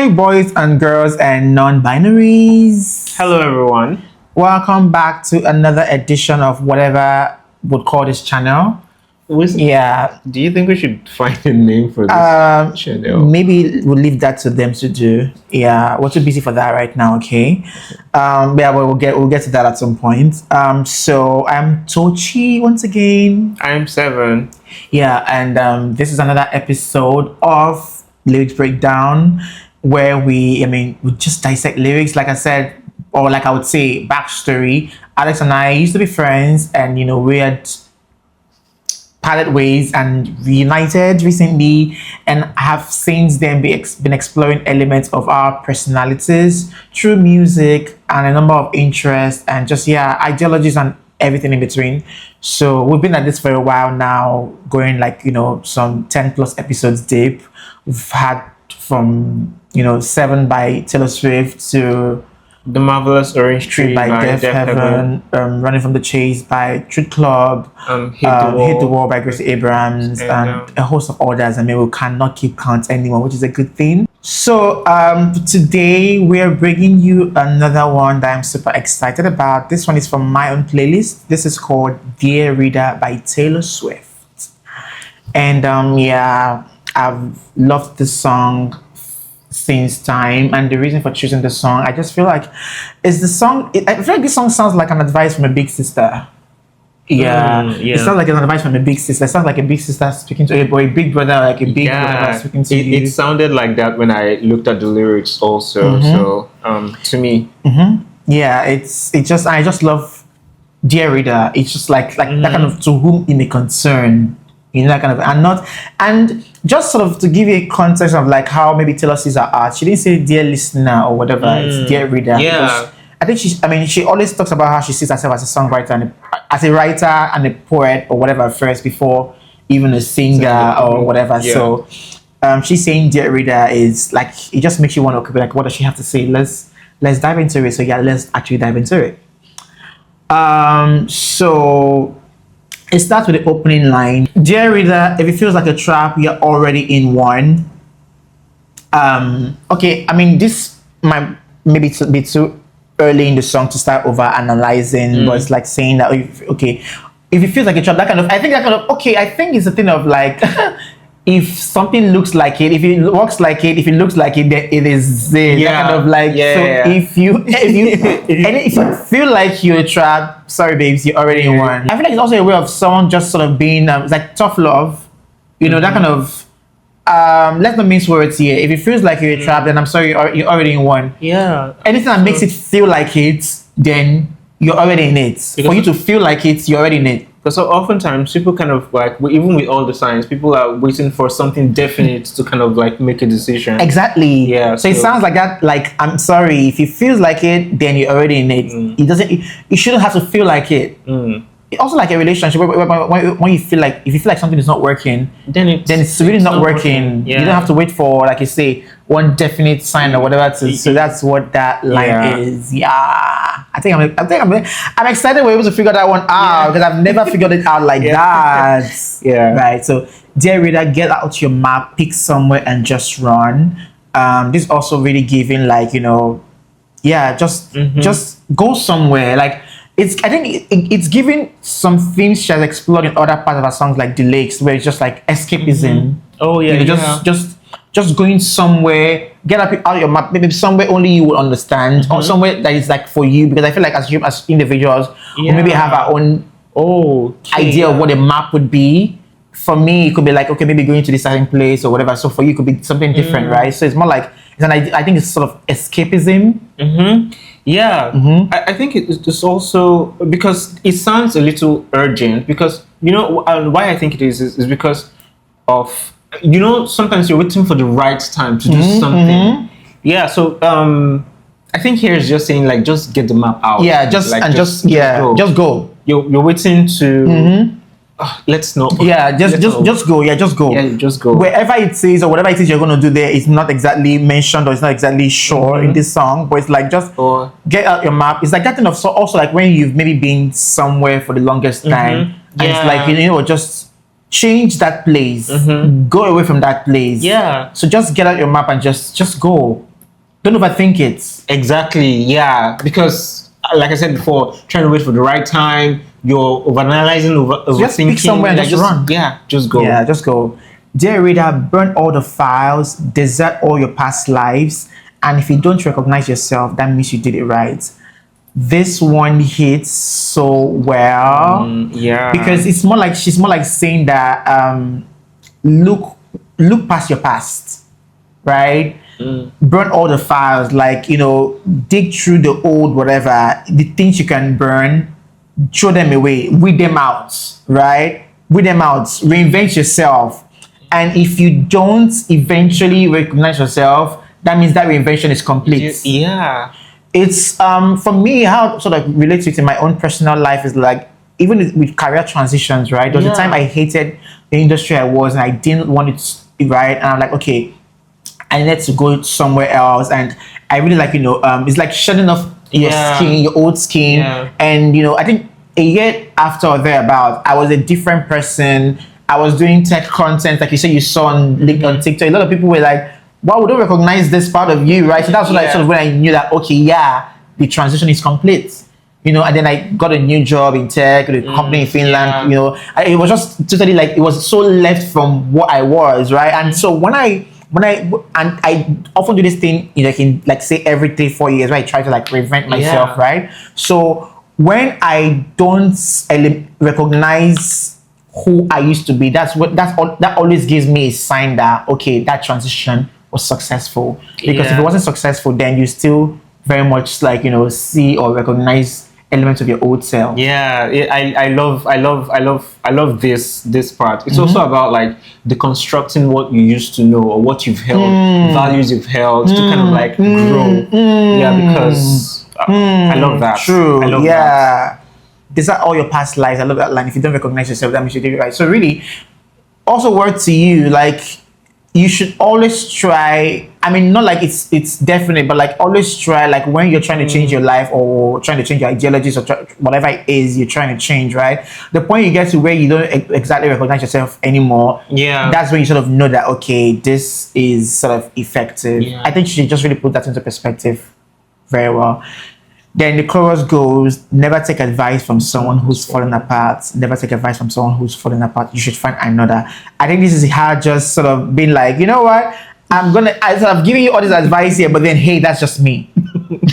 Hi, boys and girls and non-binaries. Hello, everyone. Welcome back to another edition of whatever would call this channel. Yeah. Do you think we should find a name for this channel? Maybe we'll leave that to them to do. Yeah, we're too busy for that right now. Okay. Yeah, we'll get to that at some point. So I'm Tochi once again. I'm Seven. Yeah, and this is another episode of Lyrics Breakdown, where we just dissect lyrics, like I said, or like I would say, backstory. Alex and I used to be friends, and we had parted ways and reunited recently, and have since then been exploring elements of our personalities through music and a number of interests and just ideologies and everything in between. So we've been at this for a while now, going some 10 plus episodes deep. We've had from 7 by Taylor Swift to The Marvelous Orange Tree by Deaf Heaven, Running from the Chase by Truth Club, Hit the Wall by Gracie Abrams, and a host of others. We cannot keep count anymore, which is a good thing. So today we're bringing you another one that I'm super excited about. This one is from my own playlist. This is called Dear Reader by Taylor Swift. And I've loved this song since time, and the reason for choosing the song, I just feel like is the song. I feel like this song sounds like an advice from a big sister. It sounds like an advice from a big sister. It sounds like a big sister speaking to a big brother, like a big brother speaking to you. It sounded like that when I looked at the lyrics also. So to me, I just love Dear Reader. It's just like that kind of to whom it may concern. That kind of and just sort of to give you a context of like how maybe Taylor sees her art. She didn't say dear listener or whatever. It's dear reader. Yeah. I think she always talks about how she sees herself as a songwriter and as a writer and a poet or whatever first before even a singer or whatever. Yeah. So she's saying dear reader is like, it just makes you want to be like, what does she have to say? Let's dive into it. So let's actually dive into it. So it starts with the opening line. Dear reader, if it feels like a trap, you're already in one. This might maybe be too early in the song to start over analyzing, but it's like saying that if it feels like a trap, I think it's a thing of like if something looks like it, if it walks like it, if it looks like it, then it is there. If you feel like you're trapped, sorry babes, you're already in one. I feel like it's also a way of someone just sort of being it's like tough love, that kind of let's not mince words here. If it feels like you're trapped, then I'm sorry, you're already in one. Anything that makes it feel like it, then you're already in it. For you to feel like it, you're already in it. Because so oftentimes people kind of like, even with all the signs, people are waiting for something definite to kind of like make a decision. Exactly. Yeah. So it sounds like that. Like, I'm sorry, if it feels like it, then you're already in it. It doesn't. You shouldn't have to feel like it. It's also like a relationship when you feel like, if you feel like something is not working, then it's really not working. You don't have to wait for, like you say, one definite sign or whatever. So that's what that line is. I'm excited we're able to figure that one out because I've never figured it out like that. Right. So, dear reader, get out your map, pick somewhere, and just run. This is also really giving like just go somewhere. Like I think it's giving some things she has explored in other parts of her songs, like The Lakes, where it's just like escapism. Just going somewhere, get out of your map, maybe somewhere only you will understand, or somewhere that is like for you, because I feel like as individuals, we maybe have our own idea of what a map would be. For me, it could be like, okay, maybe going to this certain place or whatever. So for you, it could be something different, right? So it's more like, I think it's sort of escapism. I think it's also because it sounds a little urgent, because why I think it is because of sometimes you're waiting for the right time to do something. So I think here is just saying like, just get the map out. Just go. You're waiting to let's not. Just go. Wherever it says or whatever it is you're going to do there is not exactly mentioned or it's not exactly sure in this song, but it's like just get out your map. It's like that thing of also like when you've maybe been somewhere for the longest time and it's like just change that place, go away from that place. Yeah. So just get out your map and just go. Don't overthink it. Exactly. Yeah. Because, like I said before, trying to wait for the right time, you're overanalyzing, Just overthinking. pick somewhere and Like, just run. Yeah. Just go. Yeah, just go. Dear reader, burn all the files, desert all your past lives, and if you don't recognize yourself, that means you did it right. This one hits so well Yeah. because it's more like she's more like saying that look past your past, right? Burn all the files, like dig through the old whatever, the things you can burn, throw them away, weed them out, right? Weed them out, reinvent yourself. And if you don't eventually recognize yourself, that means that reinvention is complete. Yeah. It's for me, how it sort of relates to it in my own personal life is like, even with career transitions, right? There was a time I hated the industry I was and I didn't want it, right? And I'm like, okay, I need to go somewhere else. And I really like, it's like shedding off your skin, your old skin. Yeah. And, I think a year after or thereabout, I was a different person. I was doing tech content, like you said, you saw on TikTok. A lot of people were like, wow, we don't recognize this part of you, right? So that's sort of when I knew that, okay, yeah, the transition is complete. And then I got a new job in tech, with a company in Finland. It was just totally like, it was so left from what I was, right? And so when I often do this thing, in like say every 3-4 years, where I try to like reinvent myself, right? So when I don't recognize who I used to be, that always gives me a sign that, okay, that transition was successful. Because if it wasn't successful, then you still very much like see or recognize elements of your old self. I love this part. It's also about like deconstructing what you used to know or what you've held, values you've held, to kind of like grow. Because I love that. True. I love yeah. that. These are all your past lives. I love that line. If you don't recognize yourself, that means you did it right. So really, also word to you, like, you should always try. I mean, not like it's definite, but like always try. Like when you're trying to change your life or trying to change your ideologies or whatever it is you're trying to change, right? The point you get to where you don't exactly recognize yourself anymore. Yeah. That's when you sort of know that, okay, this is sort of effective. Yeah. I think you should just really put that into perspective very well. Then the chorus goes, never take advice from someone who's fallen apart. Never take advice from someone who's fallen apart. You should find another. I think this is her just sort of being like, you know what? I sort of giving you all this advice here, but then, hey, that's just me.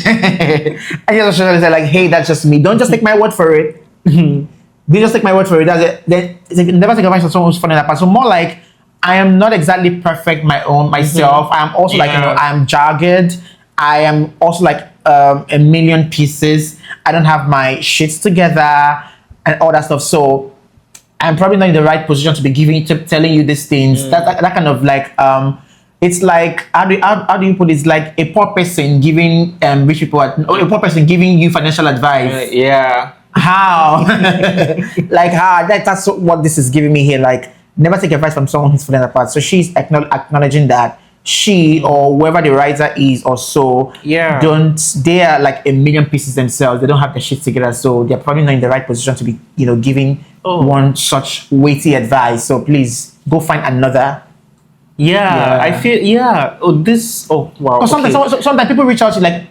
I just say like, hey, that's just me. Don't just take my word for it. Don't just take my word for it. That's it. Then it's like, never take advice from someone who's fallen apart. So more like, I am not exactly perfect myself. I am also like, I am jagged. I am also like a million pieces. I don't have my shits together and all that stuff. So I'm probably not in the right position to be telling you these things. That kind of like it's like how do you put it? It's like a poor person giving rich people, or a poor person giving you financial advice. How? Like how? That's what this is giving me here. Like, never take advice from someone who's falling apart. So she's acknowledging that she or whoever the writer is or so they are like a million pieces themselves. They don't have their shit together, so they're probably not in the right position to be giving one such weighty advice. So please go find another. I feel wow. Sometimes people reach out to like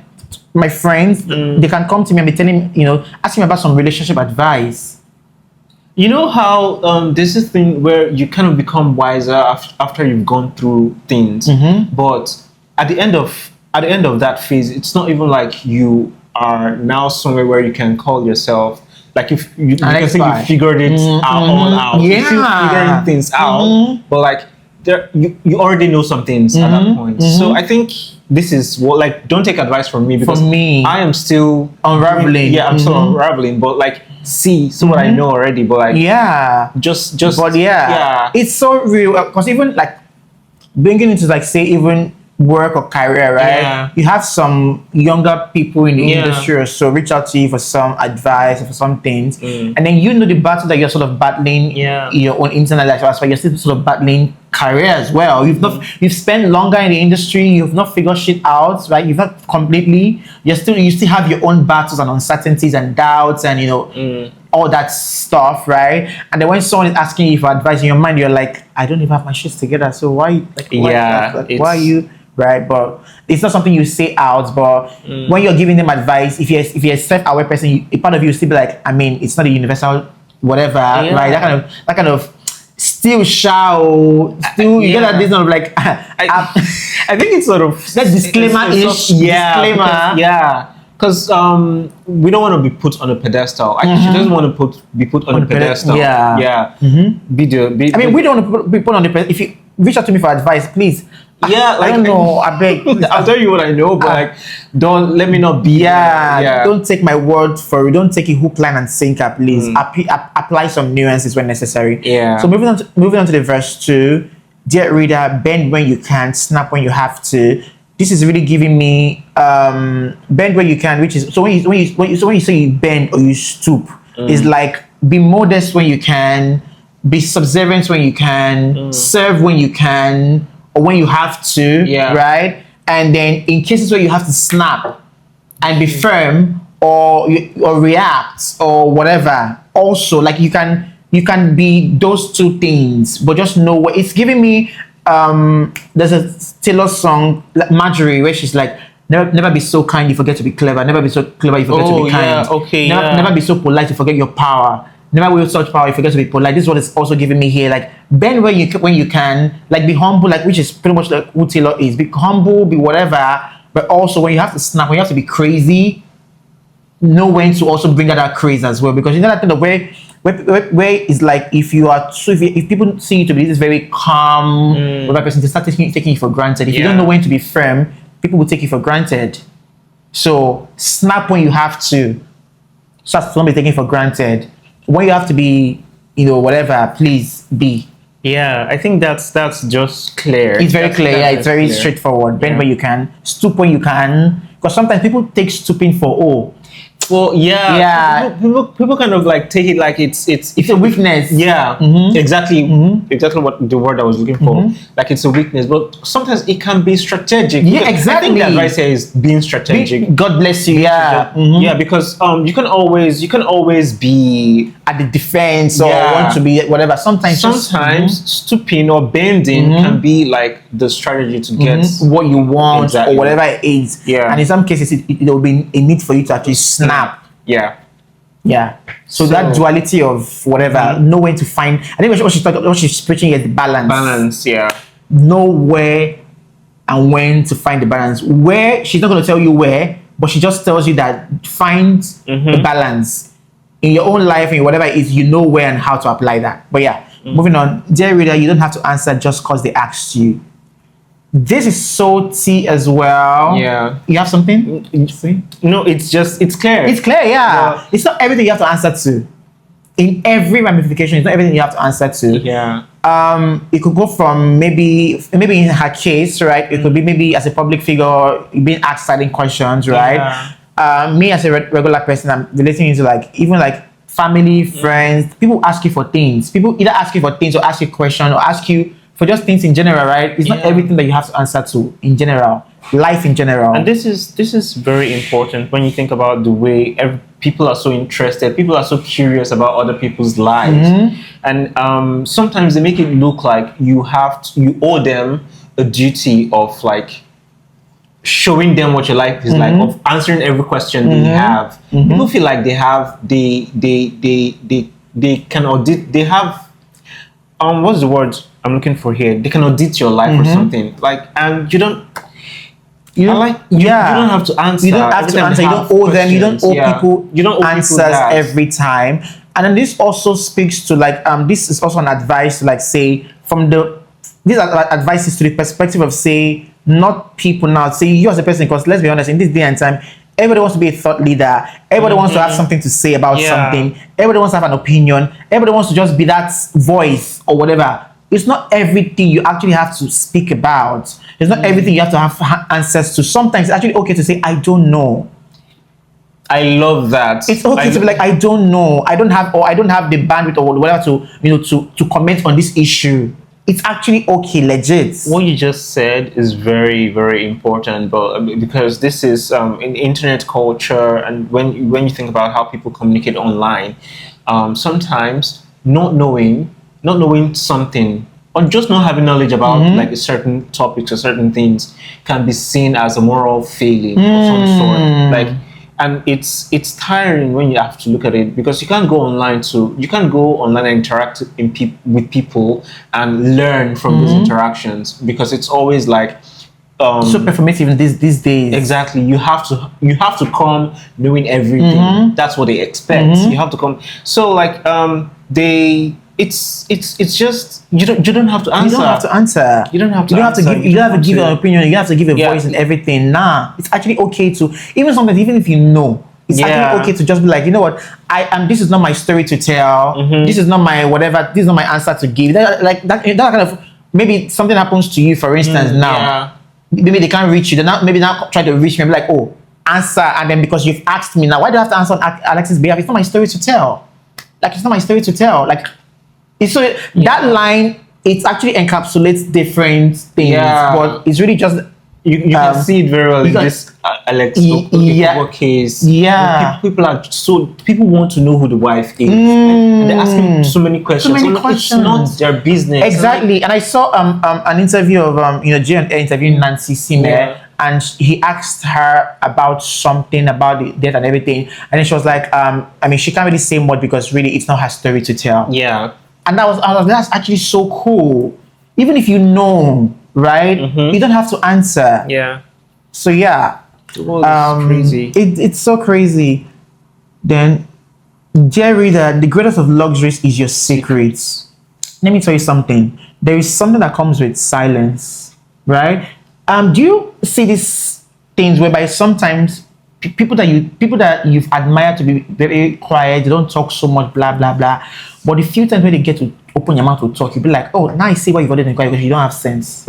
my friends. They can come to me and be telling asking me about some relationship advice. You know how there's this thing where you kind of become wiser after you've gone through things, but at the end of that phase, it's not even like you are now somewhere where you can call yourself like you can say you figured it out. You feel figuring things out, but like you already know some things at that point. So I think this is what, like, don't take advice from me, because I am still unraveling. Yeah, I'm still unraveling, but like, see what I know already, but like, just but it's so real, because even like bringing into like say even work or career, right? You have some younger people in the industry or so reach out to you for some advice or for some things, and then the battle that you're sort of battling in your own internal life, as well, you're still sort of battling career as well. You've spent longer in the industry, you've not figured shit out, right? You've not completely, you still have your own battles and uncertainties and doubts and all that stuff, right? And then when someone is asking you for advice, in your mind you're like, I don't even have my shit together, so why right? But it's not something you say out. But when you're giving them advice, if you're a self-aware person, a part of you will still be like, I mean, it's not a universal whatever, right? That kind of still shout, still you get that this sort of like I think it's sort of that disclaimer-ish. Yeah, because we don't want to be put on a pedestal. She doesn't want to be put on a pedestal. Yeah. I mean, we don't want to be put on the pedestal. If you reach out to me for advice, please. Yeah, I don't know. I beg. I'll tell you what I know, but like, don't let me not be. Don't take my word for it. Don't take it hook, line, and sinker, please. Apply some nuances when necessary. Yeah. So moving on to the verse 2. Dear reader, bend when you can, snap when you have to. This is really giving me bend when you can, which is so when you say you bend or you stoop, it's like be modest when you can, be subservient when you can, serve when you can, or when you have to, right? And then in cases where you have to snap and be firm or react or whatever, also like you can be those two things, but just know what it's giving me. There's a Taylor song, like Marjorie, where she's like, never be so kind you forget to be clever, never be so clever you forget to be kind, never be so polite you forget your power, never wield such power you forget to be polite. This is what it's also giving me here, like bend when you can, like be humble, like which is pretty much like who Taylor is. Be humble, be whatever, but also when you have to snap, when you have to be crazy, know when to also bring out that craze as well, because you know that thing of where it's like if people see you to be this very calm whatever person, they start taking you for granted. If you don't know when to be firm, people will take you for granted. So snap when you have to, so as to not be taken for granted. When you have to be, whatever, please be. Yeah, I think that's just clear. It's very clear. Yeah, it's very straightforward. Bend when you can, stoop when you can, because sometimes people take stooping for people kind of like take it like it's a weakness. Exactly what the word I was looking for. Like it's a weakness, but sometimes it can be strategic. Exactly. I think the advice here is being strategic. God bless you. Because you can always be at the defense or want to be whatever. Sometimes stooping or bending can be like the strategy to get what you want or whatever it is. And in some cases it will be a need for you to actually snap. So that duality of whatever, know when to find. I think what she's preaching is balance. Know where and when to find the balance. Where, she's not going to tell you where, but she just tells you that find the balance in your own life and whatever it is, you know where and how to apply that. But moving on. Dear reader, you don't have to answer just because they asked you. This is so tea as well. You have something? No, it's clear. It's clear, It's not everything you have to answer to. In every ramification, it's not everything you have to answer to. It could go from maybe in her case, right? It could be maybe as a public figure, being asked certain questions, right? Me as a regular person, I'm relating into like even like family, friends. People ask you for things. People either ask you for things or ask you questions or ask you for just things in general, right? It's not everything that you have to answer to in general, life in general. And this is very important when you think about the way people are so interested, people are so curious about other people's lives, and sometimes they make it look like you owe them a duty of like showing them what your life is like, of answering every question they have. People feel like they can audit. They have what's the word I'm looking for here? They can audit your life or something. Like, and you don't have to answer. You don't have to answer. You don't owe them. You don't owe people. You don't owe answers every time. And then this also speaks to like this is also an advice to like say from these are advices to the perspective of say not people now. Say you as a person, because let's be honest, in this day and time, everybody wants to be a thought leader. Everybody wants to have something to say about something. Everybody wants to have an opinion. Everybody wants to just be that voice or whatever. It's not everything you actually have to speak about. It's not everything you have to have answers to. Sometimes it's actually okay to say, I don't know. I love that. It's okay to be like, I don't know. I don't have the bandwidth or whatever to comment on this issue. It's actually okay, legit. What you just said is very, very important, but because this is in internet culture, and when you think about how people communicate online, sometimes not knowing something or just not having knowledge about like a certain topics or certain things can be seen as a moral failing of some sort. Like, and it's tiring when you have to look at it, because you can't go online and interact with people and learn from those interactions, because it's always like So performative these days. exactly, you have to come knowing everything. That's what they expect. You have to come, so like it's just you don't have to answer. You don't have to answer. You don't have to You don't have to answer. give. You don't have to give your opinion. You have to give a Yeah. voice and everything. Nah, it's actually okay to even sometimes, even if you know, it's Yeah. actually okay to just be like, you know what, I am. This is not my story to tell. This is not my whatever. This is not my answer to give. That kind of, maybe something happens to you, for instance, now. Yeah. Maybe they can't reach you. They're not maybe now try to reach me. Be like, oh, answer, and then because you've asked me now, why do I have to answer on Alex's behalf? It's not my story to tell. Like, it's not my story to tell. Like, it's so that line, it actually encapsulates different things, Yeah. but it's really just You can see it very well in can- this Alex yeah. case. Yeah. People want to know who the wife is. And they're asking so many questions. many It's questions. not their business. exactly. And I saw an interview of J&A interviewing Nancy Sime. Yeah. And he asked her about something about the death and everything, and then she was like, I mean, she can't really say much because really it's not her story to tell. Yeah. And that's actually so cool. Even if you know, right? You don't have to answer. Yeah. So yeah, It's crazy. It's so crazy. Then, dear reader, the greatest of luxuries is your secrets. Let me tell you something. There is something that comes with silence, right? Do you see these things whereby sometimes people that you've admired to be very quiet, they don't talk so much, blah blah blah. But the few times when they get to open your mouth to talk, you'll be like, oh, now I see why you've always been quiet, because you don't have sense.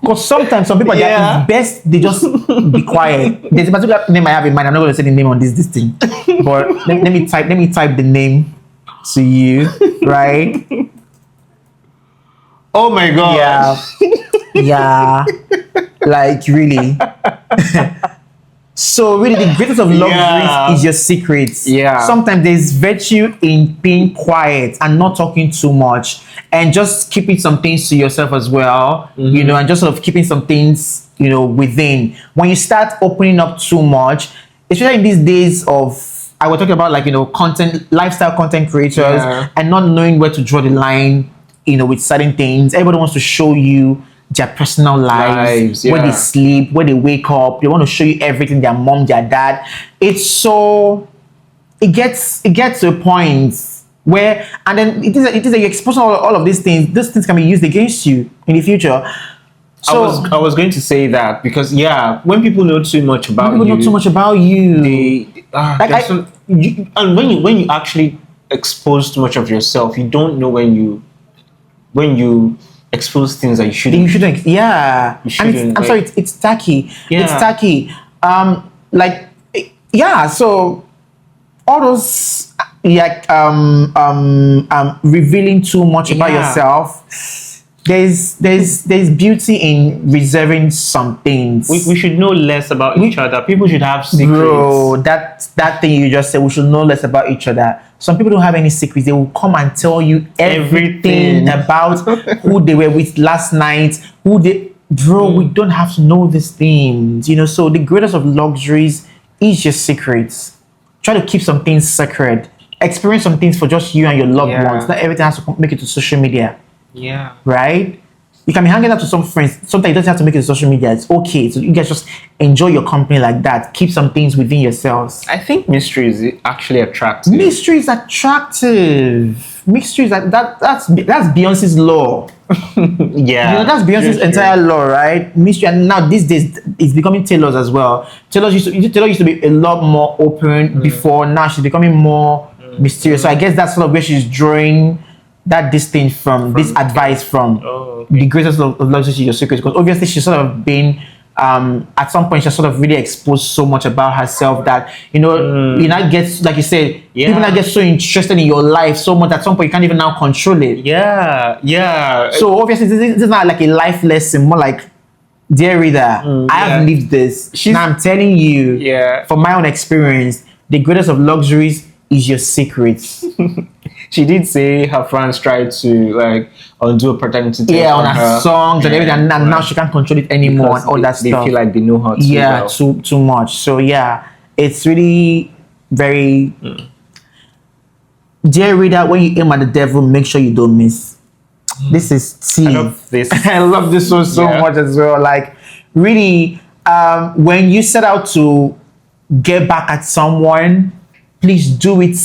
Because sometimes some people, Yeah. it's best they just be quiet. There's a particular name I have in mind. I'm not going to say the name on this thing, but let me type the name to you, right? Oh my god. Yeah, like really. So really, the greatest of luxuries Yeah. is your secrets. Yeah. Sometimes there's virtue in being quiet and not talking too much, and just keeping some things to yourself as well. And just sort of keeping some things, within. When you start opening up too much, especially in these days of, I was talking about, like, lifestyle content creators, Yeah. and not knowing where to draw the line, with certain things. Everybody wants to show you their personal lives, where they yeah. sleep, where they wake up. They want to show you everything, their mom, their dad. It gets to a point where, and then it is that you're exposing all of these things. These things can be used against you in the future. So I was going to say that, because when people know too much about people you, know too much about you. And when you actually expose too much of yourself, you don't know when you expose things that you shouldn't. You shouldn't. Yeah. You shouldn't, I'm sorry. It's tacky. Yeah. It's tacky. So all those revealing too much about Yeah. yourself. There's beauty in reserving some things. We should know less about each other. People should have secrets. Bro, that thing you just said, we should know less about each other. Some people don't have any secrets. They will come and tell you everything about who they were with last night, bro, we don't have to know these things, so the greatest of luxuries is your secrets. Try to keep some things sacred. Experience some things for just you and your loved ones. Not everything has to make it to social media. Yeah. Right? You can be hanging out with some friends. Sometimes you don't have to make it to social media. It's okay. So you guys just enjoy your company like that. Keep some things within yourselves. I think mystery is actually attractive. Mystery is attractive. Mystery is that's Beyonce's law. Yeah. That's Beyonce's True. entire law, right? Mystery, and now these days it's becoming Taylor's as well. Taylor used to be a lot more open before. Now she's becoming more mysterious. So I guess that's sort of where she's drawing that distinct from this advice from. The greatest of luxury is your secrets, because obviously she's sort of been at some point she sort of really exposed so much about herself that you now get, like you said, people now get so interested in your life so much at some point you can't even now control it. Yeah. So obviously this is not like a life lesson, more like, dear reader, I have lived this. Now I'm telling you, from my own experience, the greatest of luxuries is your secrets. she did say her fans tried to like undo a paternity test Yeah, on her her songs and everything, and now she can't control it anymore because and all that they stuff. feel like they know her too Yeah, well. too much. So yeah, it's really very. Dear reader, when you aim at the devil, make sure you don't miss. This is tea. I love this. I love this one so Yeah. much as well. Like, really, when you set out to get back at someone, please do it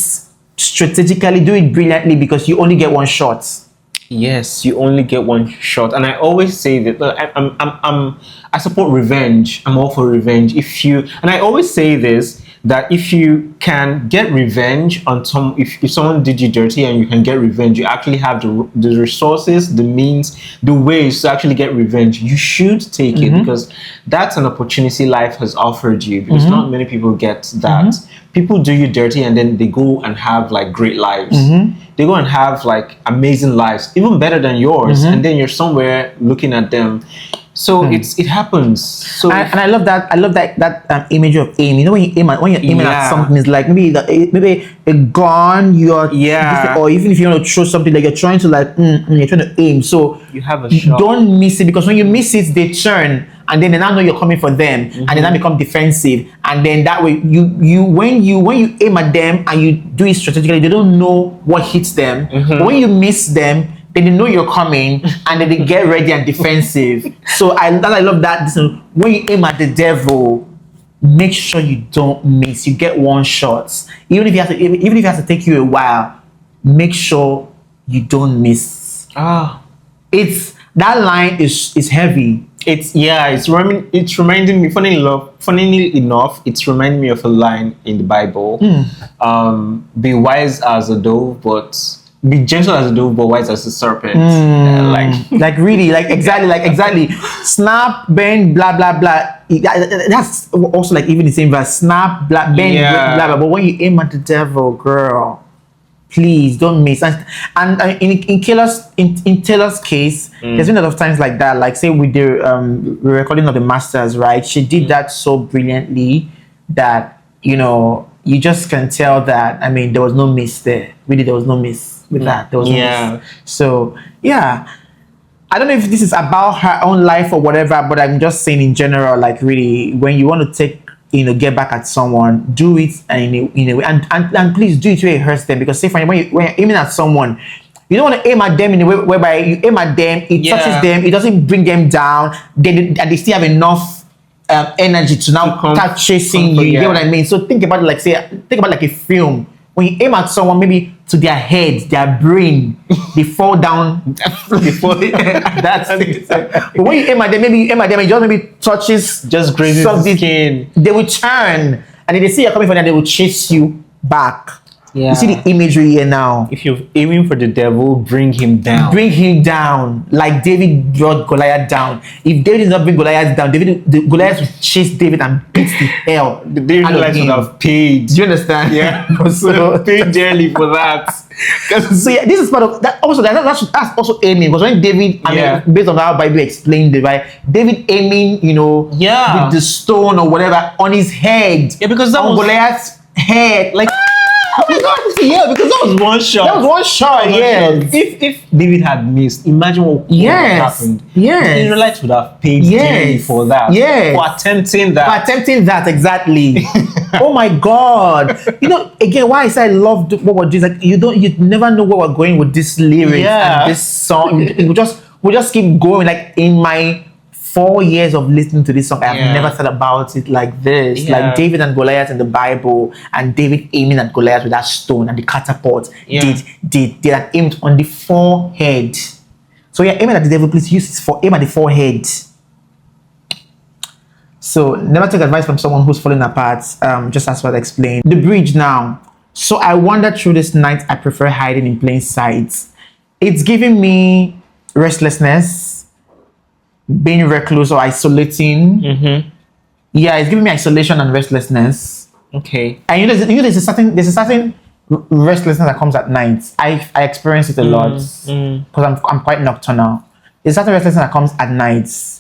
strategically, do it brilliantly, because you only get one shot. Yes, you only get one shot, and I always say that look, I support revenge. I'm all for revenge. And I always say this, that if you can get revenge on if someone did you dirty and you can get revenge, you actually have the resources, the means, the ways to actually get revenge. You should take it, because that's an opportunity life has offered you. Because not many people get that. People do you dirty and then they go and have like great lives. They go and have like amazing lives, even better than yours, and then you're somewhere looking at them. So it happens. So And I love that. I love that image of aim. You know, when you're aiming at Yeah. something, it's like maybe a gun. Yeah. Or even if you want to throw something, like you're trying to you're trying to aim. So you have a shot. don't miss it, because when you miss it, they turn, and then they now know you're coming for them, and they now become defensive, and then that way when you aim at them and you do it strategically, they don't know what hits them. But when you miss them, then they know you're coming, and then they get ready and defensive. So I love that. When you aim at the devil, make sure you don't miss. You get one shot, even if it has to take you a while. Make sure you don't miss. It's that line is heavy. It's reminding me. Funnily enough, it's reminding me of a line in the Bible. Be wise as a dove, but be gentle as a dove, but wise as a serpent. Exactly. Snap, bend, blah blah blah. That's also like even the same verse. Snap, bend, blah blah. But when you aim at the devil, girl, please don't miss. And in Taylor's case, there's been a lot of times like that. Like say with the recording of the Masters, right? She did that so brilliantly that you just can tell that. I mean, there was no miss there. Really, there was no miss with that. There was no miss. So yeah. I don't know if this is about her own life or whatever, but I'm just saying in general, like really, when you want to get back at someone, do it in a way, and please do it where it hurts them. Because say when you're aiming at someone, you don't want to aim at them in a way whereby you aim at them, it touches them, it doesn't bring them down, and they still have enough energy to now start chasing you. You get what I mean? So think about it like a film. When you aim at someone, maybe to their head, their brain, they fall down before that's it. But when you aim at them, it just maybe touches, just grazes the skin. They will turn, and if they see you're coming for them, they will chase you back. Yeah. You see the imagery here now. If you're aiming for the devil, bring him down. Bring him down, like David brought Goliath down. If David did not bring Goliath down, Goliath would chase David and beat the hell. The David would have paid. Do you understand? Yeah. So paid dearly for that. So yeah, this is part of that. Also, that's also aiming. Because when David, mean, based on how Bible explained it, right? David aiming, with the stone or whatever on his head. Yeah, because that was Goliath's head, like. Oh my God! Yeah, because that was one shot. That was one shot. Yes. If David had missed, imagine what would have happened. Yes. The Israelites would have paid dearly for that. Yes. For attempting that. For attempting that, exactly. Oh my God! Again, why I say I love what we're doing. Like you never know where we're going with this lyrics and this song. we just keep going. Like in my 4 years of listening to this song, I've never thought about it like this. Like David and Goliath in the Bible, and David aiming at Goliath with that stone and the catapult. Did aimed on the forehead. So aiming at the devil, please use it for aim at the forehead. So never take advice from someone who's falling apart. Just as what I explained. The bridge now. So I wandered through this night. I prefer hiding in plain sight. It's giving me restlessness. Being recluse or isolating. Yeah, it's giving me isolation and restlessness. Okay. And there's a certain restlessness that comes at night. I experience it a lot because I'm quite nocturnal. There's a certain restlessness that comes at nights.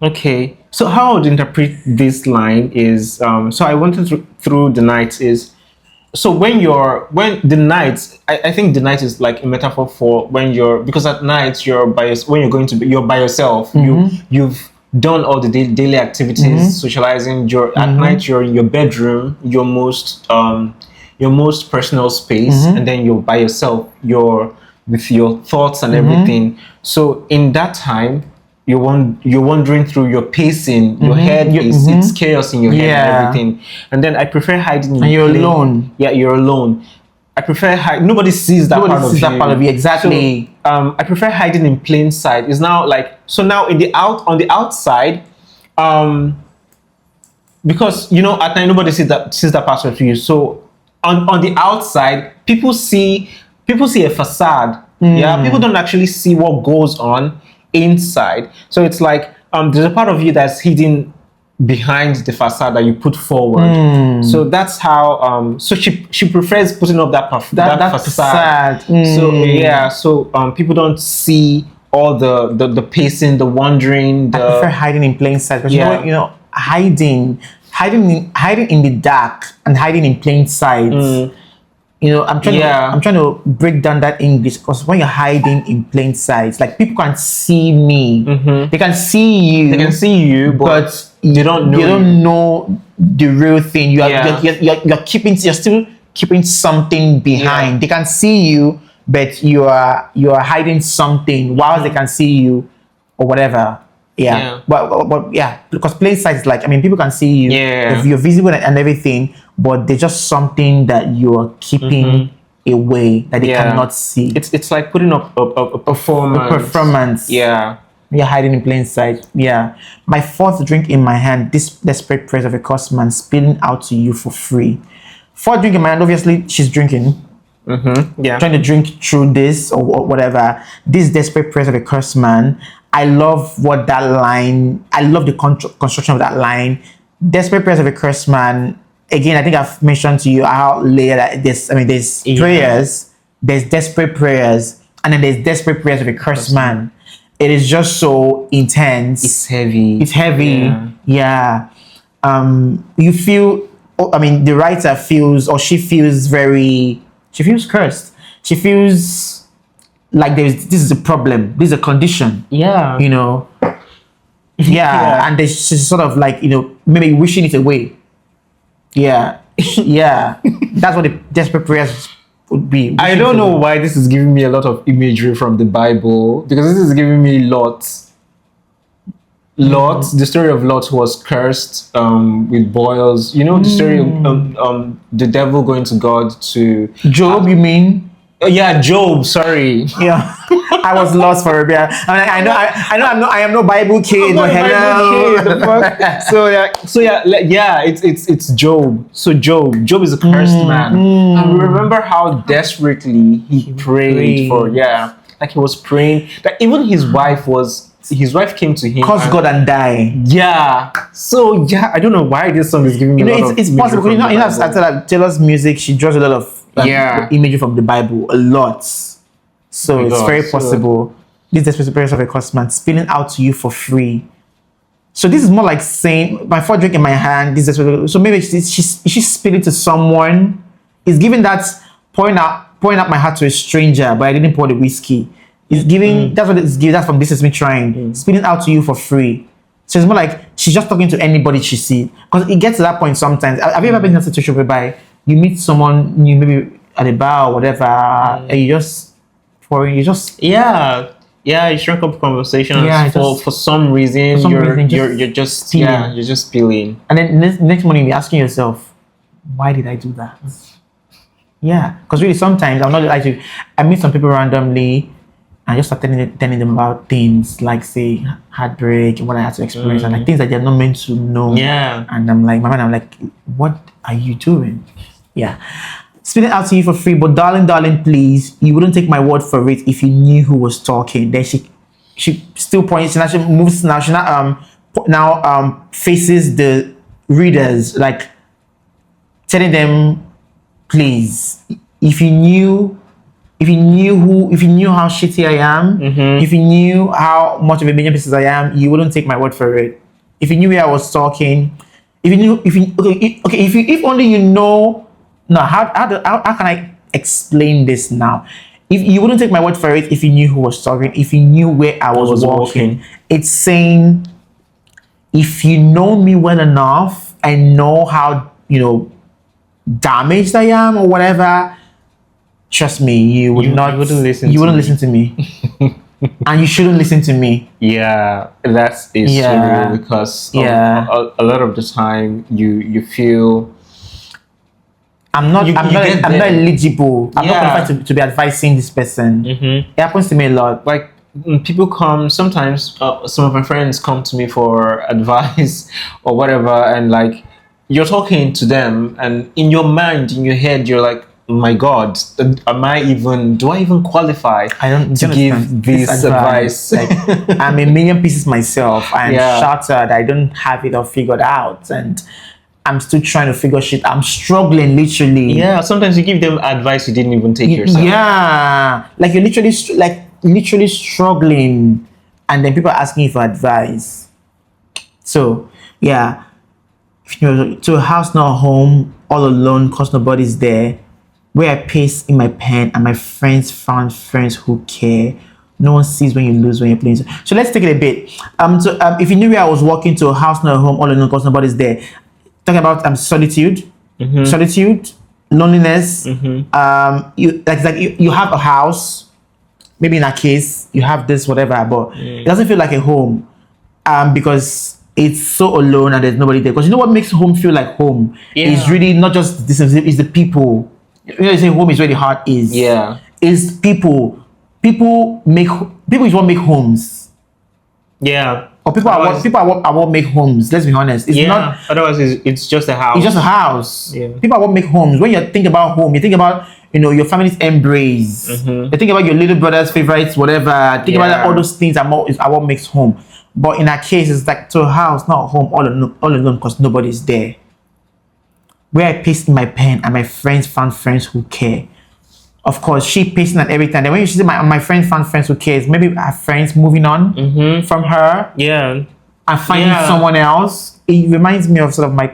Okay. So how I would interpret this line is so I wanted through the night is so when the night, I think the night is like a metaphor for when you're, because at night when you're going to be, you're by yourself. You've done all the daily activities, socializing. At night you're in your bedroom, your most personal space, and then you're by yourself. You're with your thoughts and everything. So in that time, you're wandering through, your pacing, your head is it's chaos in your head and everything. And then I prefer hiding. And you're alone. Yeah, you're alone. I prefer nobody sees that part of you. That part of you, exactly. So, I prefer hiding in plain sight. It's now like, so now on the outside, because at night nobody sees that part of you. So on the outside, people see a facade. Yeah, people don't actually see what goes on inside. So it's like there's a part of you that's hidden behind the facade that you put forward. So that's how so she prefers putting up that facade. So yeah, so people don't see all the pacing, the wandering. I prefer hiding in plain sight, because hiding in the dark and hiding in plain sight. I'm trying to break down that English, because when you're hiding in plain sight, like, people can see me. They can see you, but they don't know. You don't know the real thing. You're still keeping something behind. They can see you, but you are hiding something while they can see you, or whatever. But yeah, because plain sight is like, people can see you. You're visible and everything, but there's just something that you're keeping away that they cannot see. It's like putting up a performance. Yeah. You're hiding in plain sight. Yeah. My fourth drink in my hand, this desperate prayers of a cursed man spilling out to you for free. Fourth drink in my hand, obviously she's drinking. Trying to drink through this or whatever. This desperate prayers of a cursed man. I love the construction of that line. Desperate prayers of a cursed man. Again, I think I've mentioned to you how layered this. There's prayers, there's desperate prayers, and then there's desperate prayers of a cursed man. It is just so intense. It's heavy. Yeah. You feel. The writer feels, or she feels cursed. She feels like this is a problem. This is a condition. Yeah. And she's sort of like, maybe wishing it away. Yeah. That's what the desperate prayers would be. I don't know why this is giving me a lot of imagery from the Bible, because this is giving me Lot. The story of Lot was cursed with boils. The story of the devil going to God to Job. You mean? Yeah, Job. Sorry. Yeah, I was lost for a bit. I am no Bible kid. It's Job. So Job is a cursed man. And remember how desperately he prayed for. Like he was praying. Like even his wife came to him. Curse God and die. Yeah. So I don't know why this song is giving me a lot of. It's possible. I've started at Taylor's music. She draws a lot of imagery from the Bible, a lot. So it's very possible. This desperate prayers of a cursed man spilling out to you for free. So this is more like saying, my fourth drink in my hand. This is so maybe she's spilling to someone. It's giving that pouring out my heart to a stranger, but I didn't pour the whiskey. It's giving. That's what it's giving. That's from This Is Me Trying. Spilling out to you for free. So it's more like she's just talking to anybody she sees. Because it gets to that point sometimes. Have you ever been in a situation whereby you meet someone new, maybe at a bar or whatever, and you strike up conversations for some reason. You're just spilling. And then next morning you're asking yourself, why did I do that? Yeah, because really sometimes I meet some people randomly and I just start telling them about things like, say, heartbreak and what I had to experience and like things that they're not meant to know. Yeah. And I'm like, what are you doing? Yeah. Spilling out to you for free, but darling, please, you wouldn't take my word for it if you knew who was talking. Then she still points, she now moves now, she now faces the readers, like telling them, please, if you knew how shitty I am, if you knew how much of a million pieces I am, you wouldn't take my word for it. If you knew where I was talking, if only you know no, how can I explain this now? If you wouldn't take my word for it, if you knew who was talking, if you knew where I was walking, it's saying, if you know me well enough and know how, damaged I am or whatever, trust me, you wouldn't listen to me. And you shouldn't listen to me. Yeah, that is true, because a lot of the time you feel I'm not eligible. I'm not qualified to be advising this person. Mm-hmm. It happens to me a lot. Like, people come sometimes. Some of my friends come to me for advice or whatever, and like, you're talking to them, and in your mind, in your head, you're like, my God, do I even qualify to give this advice? Like, I'm a million pieces myself. I'm shattered. I don't have it all figured out, and I'm still trying to figure shit. I'm struggling, literally. Yeah, sometimes you give them advice you didn't even take yourself. Yeah, like you're literally struggling, and then people are asking you for advice. So yeah, if you're to a house, not a home, all alone, cause nobody's there, where I pace in my pen, and my friends found friends who care. No one sees when you lose, when you're playing. So let's take it a bit. If you knew where I was walking, to a house, not a home, all alone, cause nobody's there. Talking about solitude, loneliness. You have a house, maybe in a case you have this whatever, but it doesn't feel like a home, because it's so alone and there's nobody there. Because you know what makes home feel like home is really not just this, it's the people. You say home is where the heart is. Yeah, is people. People is what make homes. Yeah. Or people are what make homes. Let's be honest. It's not. Otherwise, it's just a house. It's just a house. Yeah. People are what make homes. When you think about home, you think about your family's embrace. You think about your little brother's favorites, whatever. Think about all those things are what makes home. But in our case, it's like to a house, not a home, all alone, because nobody's there. Where I pasted my pen, and my friends found friends who care. Of course, she pasting at every time. Then when you see my friend found friends who cares, maybe her friends moving on from her. Yeah. And finding someone else. It reminds me of sort of my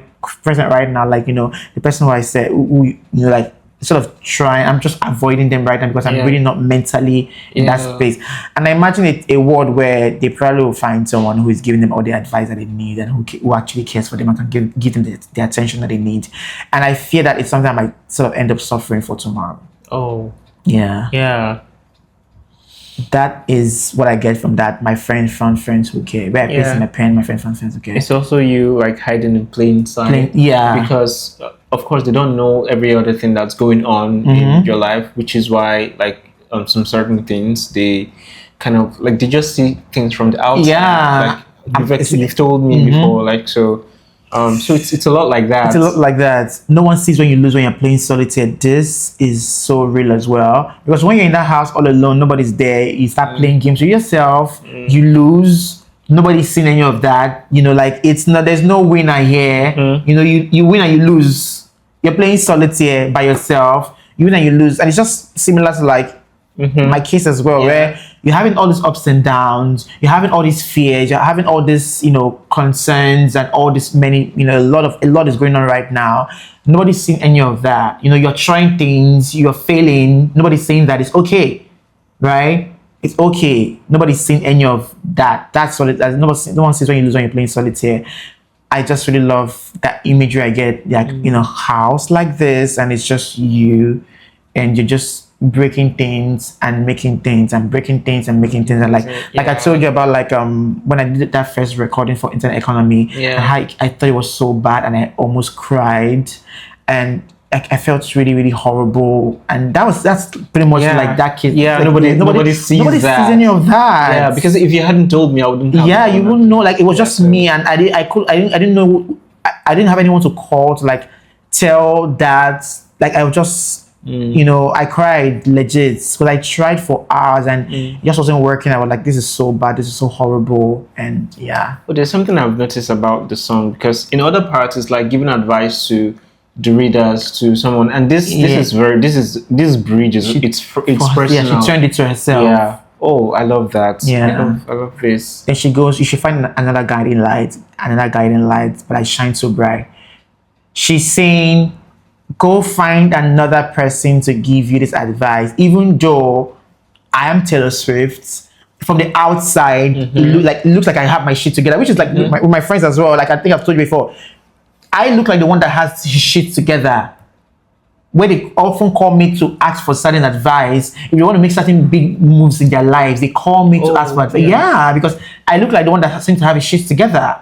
present right now. Like, the person who I said, who like sort of trying, I'm just avoiding them right now because I'm really not mentally in that space. And I imagine it a world where they probably will find someone who is giving them all the advice that they need and who actually cares for them and can give them the attention that they need. And I fear that it's something I might sort of end up suffering for tomorrow. Oh. Yeah. Yeah. That is what I get from that. My friend found friends who care. Where I place my pen, my friend found friends who care. It's also you like hiding in plain sight. Because of course they don't know every other thing that's going on in your life, which is why like some certain things they kind of like they just see things from the outside. Yeah. Like you've told me before, like so. So it's a lot like that. It's a lot like that. No one sees when you lose when you're playing solitaire. This is so real as well. Because when you're in that house all alone, nobody's there. You start playing games with yourself. You lose. Nobody's seen any of that. Like it's not. There's no winner here. You win and you lose. You're playing solitaire by yourself. You win and you lose, and it's just similar to like my case as well, where you're having all these ups and downs, you're having all these fears, you're having all this, concerns and all this many, a lot is going on right now. Nobody's seen any of that. You're trying things, you're failing. Nobody's saying that it's okay, right? It's okay. Nobody's seen any of that. That's what no one sees when you lose when you're playing solitaire. I just really love that imagery I get, like, house like this, and it's just you, and you're just breaking things and making things and breaking things and making things, and like I told you about like when I did that first recording for Internet Economy, and how I thought it was so bad and I almost cried, and I felt really, really horrible, and that's pretty much like that kid. Yeah, like, nobody sees any of that. Yeah, because if you hadn't told me, I wouldn't have. Yeah, you wouldn't know. Like it was just me, and I didn't know. I didn't have anyone to call to like tell that. Like I was just. I cried legit because I tried for hours and it just wasn't working. I was like, this is so bad, this is so horrible, and But there's something I've noticed about the song, because in other parts it's like giving advice to the readers, to someone, and this bridge is it's personal. Yeah, she turned it to herself. Yeah. Oh, I love that. Yeah, I love this. Then she goes, you should find another guiding light, but I shine so bright. She's saying, go find another person to give you this advice. Even though I am Taylor Swift, from the outside, it looks like I have my shit together, which is like with my friends as well. Like I think I've told you before, I look like the one that has his shit together. Where they often call me to ask for certain advice. If they want to make certain big moves in their lives, they call me to ask for advice. Yeah, because I look like the one that seems to have his shit together.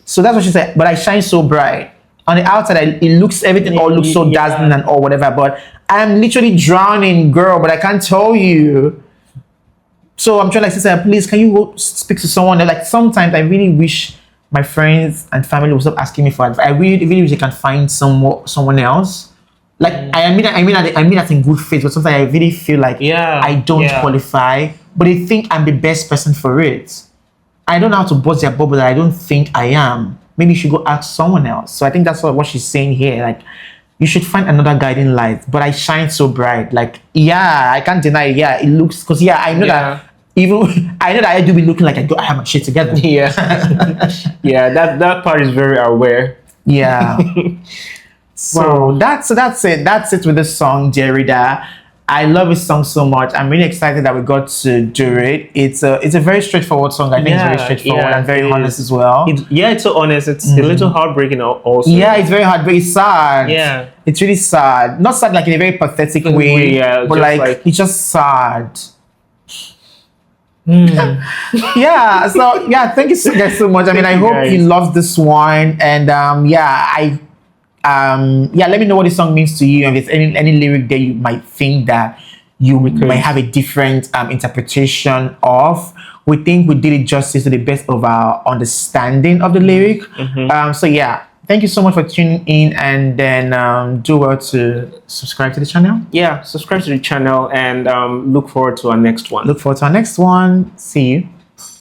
So that's what she said. But I shine so bright. On the outside, everything all looks so dazzling and all whatever. But I'm literally drowning, girl. But I can't tell you. So I'm trying like, sister, please, can you go speak to someone? Like sometimes I really wish my friends and family will stop asking me for advice. I really wish they can find someone else. Like I mean that in good faith, but sometimes I really feel like I don't qualify. But they think I'm the best person for it. I don't know how to bust their bubble that I don't think I am. Maybe you should go ask someone else. So I think that's what she's saying here. Like you should find another guiding light. But I shine so bright. Like I can't deny it. Yeah, it looks because I know that. Even I know that I do be looking like I have my shit together. Yeah, that part is very aware. Yeah. So that's it. That's it with this song, Derrida. I love this song so much. I'm really excited that we got to do it. It's a very straightforward song. I think it's very straightforward and very honest as well. It's so honest. It's a little heartbreaking also. Yeah, it's very heartbreaking. It's sad. Yeah, it's really sad. Not sad like in a very pathetic way. Yeah, but like it's just sad. Yeah. So thank you so guys so much. I mean, I hope you loved this one, and let me know what this song means to you, and if there's any lyric that you might think that you might have a different interpretation of. We think we did it justice to the best of our understanding of the lyric. Thank you so much for tuning in, and then do well to subscribe to the channel. Yeah, subscribe to the channel, and look forward to our next one. Look forward to our next one. See you.